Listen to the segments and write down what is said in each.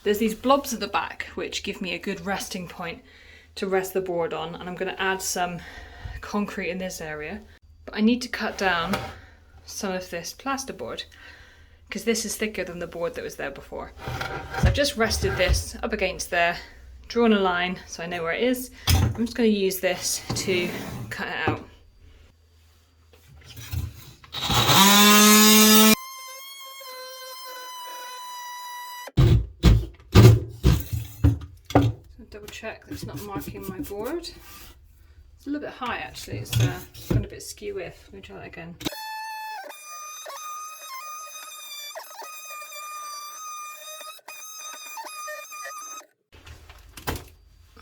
There's these blobs at the back which give me a good resting point to rest the board on, and I'm going to add some concrete in this area. But I need to cut down some of this plasterboard because this is thicker than the board that was there before. So I've just rested this up against there, drawn a line so I know where it is. I'm just going to use this to cut it out. So double check that it's not marking my board. It's a little bit high actually, it's got a bit skew with. Let me try that again.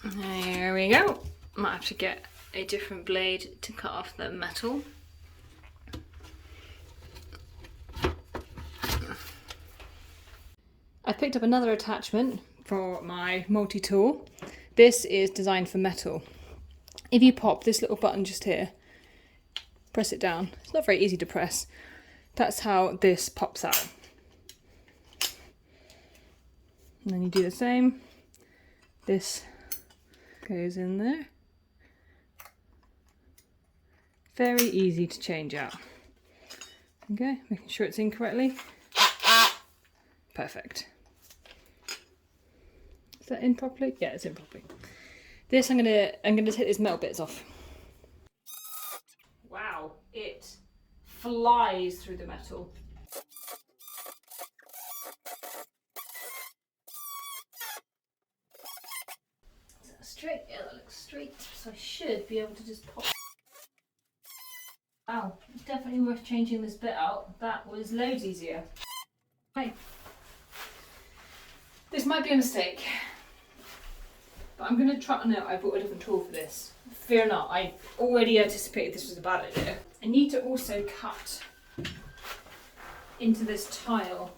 There we go. Might have to get a different blade to cut off the metal. I picked up another attachment for my multi-tool. This is designed for metal. If you pop this little button just here, press it down. It's not very easy to press. That's how this pops out. And then you do the same. This goes in there. Very easy to change out. Okay, making sure it's in correctly. Perfect. Is that in properly? Yeah, it's in properly. This I'm gonna take these metal bits off. Wow, it flies through the metal. Is that straight? Yeah, that looks straight. So I should be able to just pop. Wow, it's definitely worth changing this bit out. That was loads easier. Okay. This might be a mistake, but I'm going to try. No, I bought a different tool for this. Fear not, I already anticipated this was a bad idea. I need to also cut into this tile.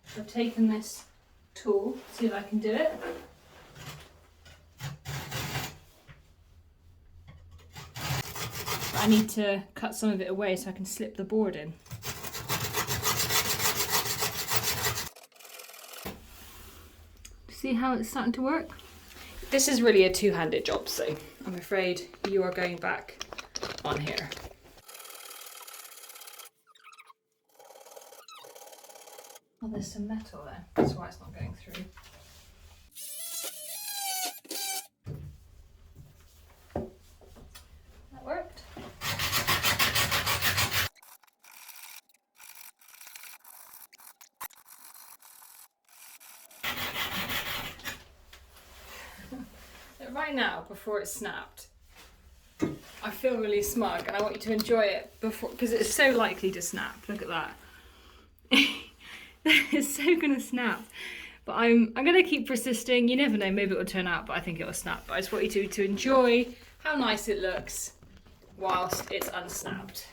So I've taken this tool, see if I can do it. But I need to cut some of it away so I can slip the board in. See how it's starting to work? This is really a two-handed job, so I'm afraid you are going back on here. Oh, there's some metal there. That's why it's not going through. That worked. Right now, before it's snapped, I feel really smug and I want you to enjoy it before, because it's so likely to snap. Look at that. It's so gonna snap. But I'm gonna keep persisting. You never know, maybe it'll turn out, but I think it'll snap. But I just want you to enjoy how nice it looks whilst it's unsnapped.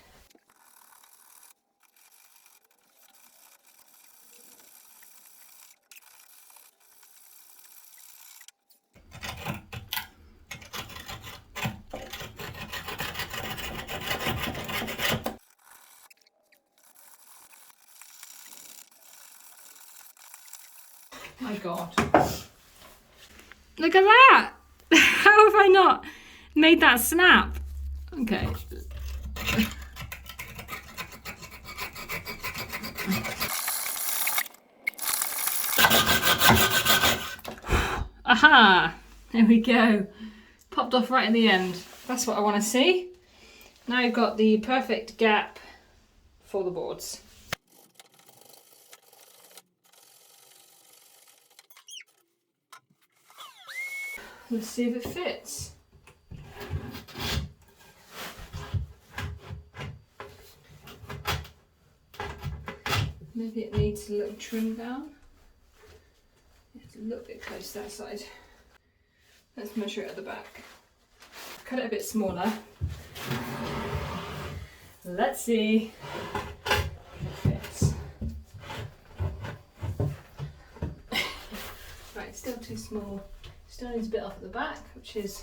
My God. Look at that! How have I not made that snap? Okay. Aha! There we go. Popped off right at the end. That's what I want to see. Now you've got the perfect gap for the boards. Let's see if it fits. Maybe it needs a little trim down. It's a little bit close to that side. Let's measure it at the back. Cut it a bit smaller. Let's see if it fits. Right, still too small. Still needs a bit off at the back, which is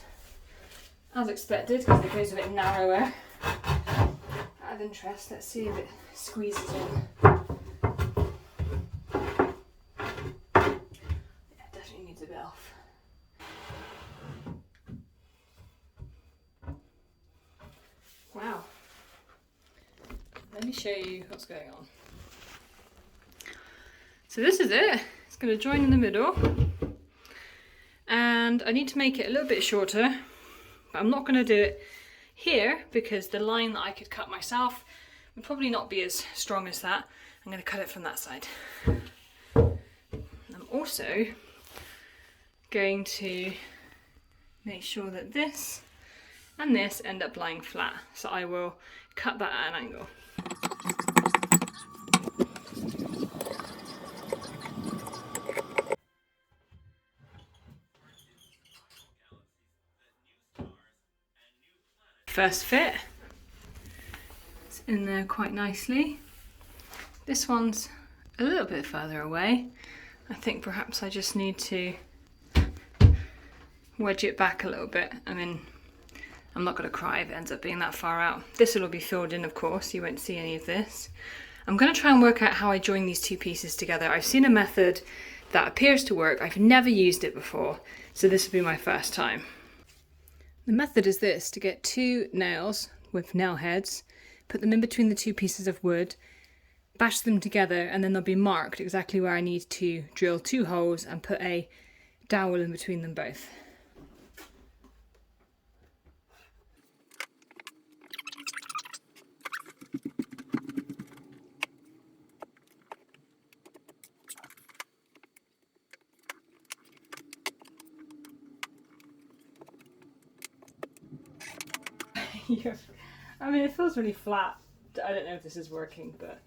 as expected because it goes a bit narrower. Out of interest, let's see if it squeezes in. Yeah, a bit off. Wow. Let me show you what's going on. So this is it. It's going to join in the middle. And I need to make it a little bit shorter. But I'm not going to do it here because the line that I could cut myself would probably not be as strong as that. I'm going to cut it from that side. I'm also going to make sure that this and this end up lying flat. So I will cut that at an angle. First fit, it's in there quite nicely. This one's a little bit further away. I think perhaps I just need to wedge it back a little bit. I mean, I'm not going to cry if it ends up being that far out. This will all be filled in, of course, you won't see any of this. I'm going to try and work out how I join these two pieces together. I've seen a method that appears to work. I've never used it before, so this will be my first time. The method is this: to get two nails with nail heads, put them in between the two pieces of wood, bash them together, and then they'll be marked exactly where I need to drill two holes and put a dowel in between them both. I mean, it feels really flat. I don't know if this is working, but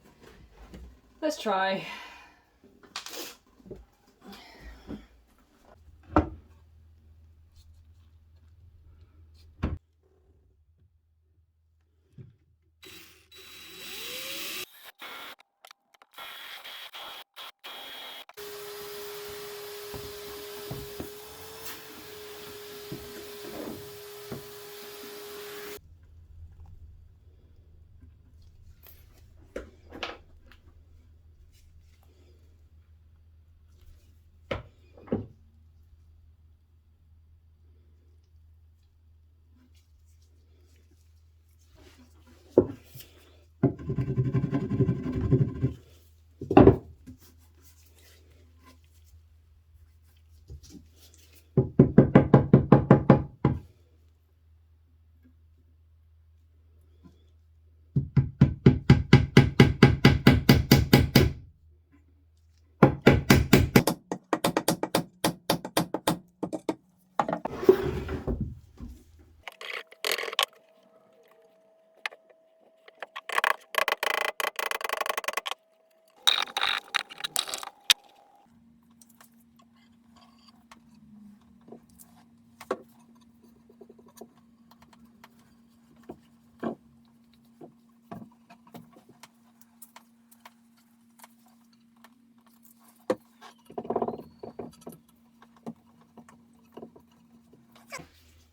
let's try.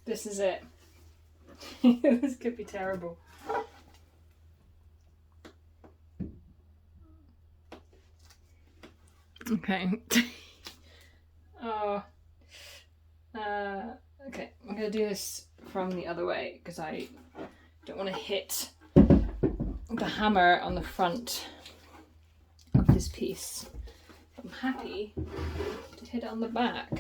This is it. This could be terrible. Okay. Oh. Okay, I'm going to do this from the other way because I don't want to hit the hammer on the front of this piece. I'm happy to hit it on the back.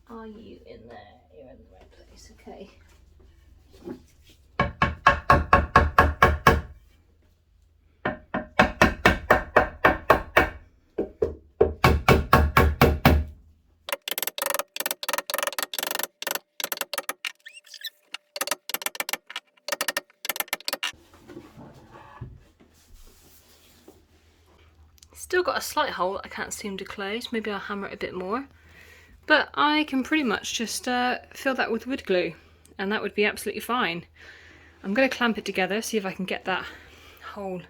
Are you in there? You're in the right place, okay. Still got a slight hole I can't seem to close. Maybe I'll hammer it a bit more. But I can pretty much just fill that with wood glue and that would be absolutely fine. I'm going to clamp it together, see if I can get that hole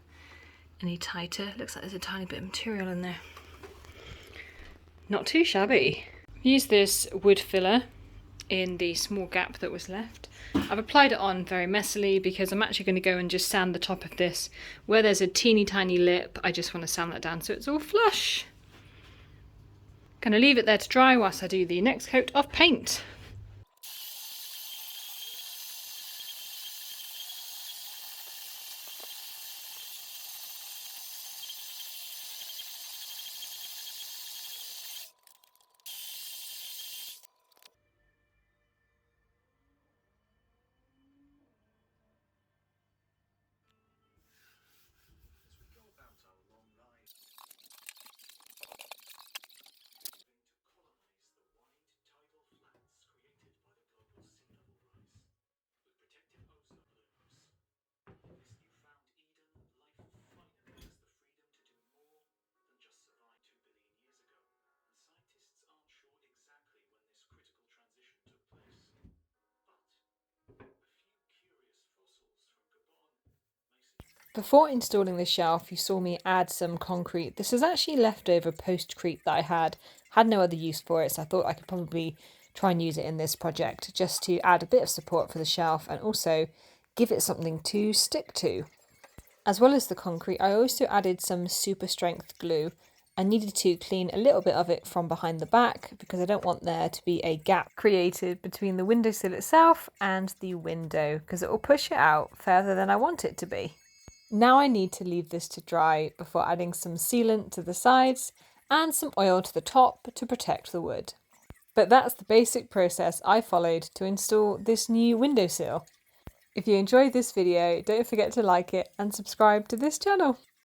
any tighter. Looks like there's a tiny bit of material in there. Not too shabby. Use this wood filler in the small gap that was left. I've applied it on very messily because I'm actually going to go and just sand the top of this. Where there's a teeny tiny lip, I just want to sand that down so it's all flush. Gonna leave it there to dry whilst I do the next coat of paint. Before installing the shelf, you saw me add some concrete. This is actually leftover post-crete that I had no other use for it, so I thought I could probably try and use it in this project just to add a bit of support for the shelf and also give it something to stick to. As well as the concrete, I also added some super strength glue. I needed to clean a little bit of it from behind the back because I don't want there to be a gap created between the windowsill itself and the window because it will push it out further than I want it to be. Now I need to leave this to dry before adding some sealant to the sides and some oil to the top to protect the wood. But that's the basic process I followed to install this new windowsill. If you enjoyed this video, don't forget to like it and subscribe to this channel.